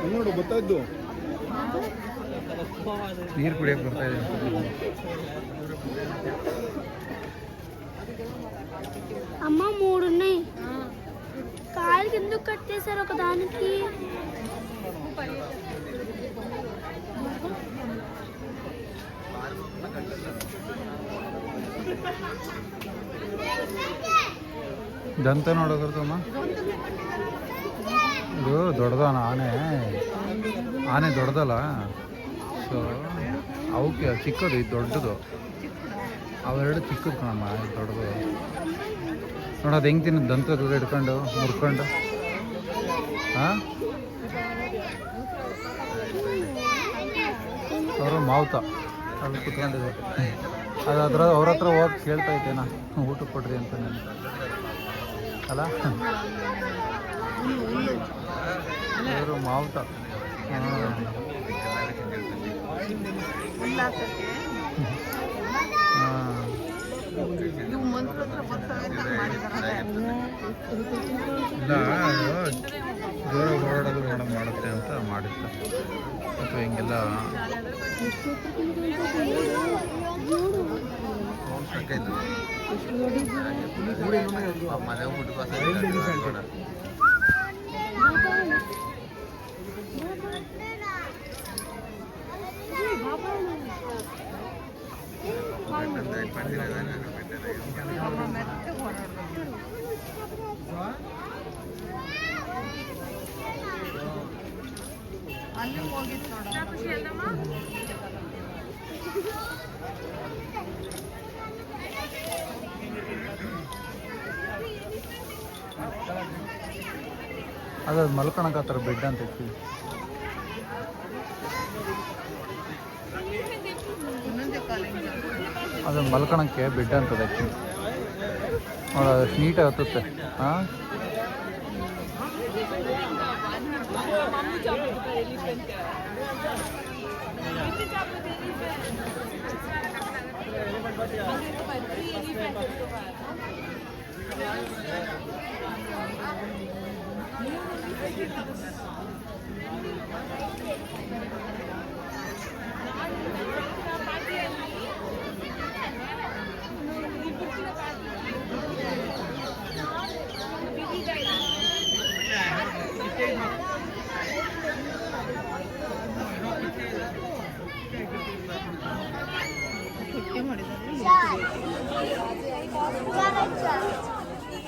ನೋಡು ಗೊತ್ತಾಯ್ತು ನೀರು ಕುಡಿಯಕ್ಕೆ ಬರ್ತಾ ಇದೆ అమ్మ 3 ఉన్నాయి కాయలు ఎందుకు కట్టేశారు ఒక దానికి ದಂತ ನೋಡೋದ್ರಮ್ಮ ಇದು ದೊಡ್ಡದಾನ ಆನೆ ದೊಡ್ಡದಲ್ಲ ಸೊ ಅವಕ್ಕೆ ಚಿಕ್ಕದು ಇದು ದೊಡ್ಡದು ಅವೆರಡು ಚಿಕ್ಕದು ಕಣಮ್ಮ ಇದು ದೊಡ್ಡದು ನೋಡೋದು ಹೆಂಗೆ ತಿನ್ನೋದು ದಂತದ ಹಿಡ್ಕೊಂಡು ಮುರ್ಕೊಂಡು ಹಾಂ ಅವರು ಮಾವುತ ಅಲ್ಲಿ ಕುತ್ಕೊಂಡಿದೆ ಅದು ಅವ್ರ ಹತ್ರ ಹೋಗಿ ಕೇಳ್ತಾ ಇದ್ದೇನಾ ಊಟಕ್ಕೆ ಕೊಡ್ರಿ ಅಂತ ನಾನು ಅಲ್ಲ ಇವರು ಮಾವುತ ಇಲ್ಲ ಜೋರ ಓಡಾಡೋದು ಮಾಡುತ್ತೆ ಅಂತ ಮಾಡಿರ್ತಾರೆ ಅಥವಾ ಹಿಂಗೆಲ್ಲ ಮನೆ ಅಲ್ಲಿ ಹೋಗಿತ್ತು ನೋಡ ಅದು ಮಲ್ಕೊಳಕತ್ತಾರ ಬೆಡ್ ಅಂತ ಇರ್ತೀವಿ ಅದು ಮಲ್ಕೊಳಕ್ಕೆ ಬೆಡ್ ಅಂತದೆ ಆ್ಯಕ್ಚುಲಿ ನೋಡಿ ಅದಷ್ಟು ನೀಟಾಗಿ ಹತ್ತುತ್ತೆ ಹಾಂ ಮಾಡಿದ್ದಾರೆ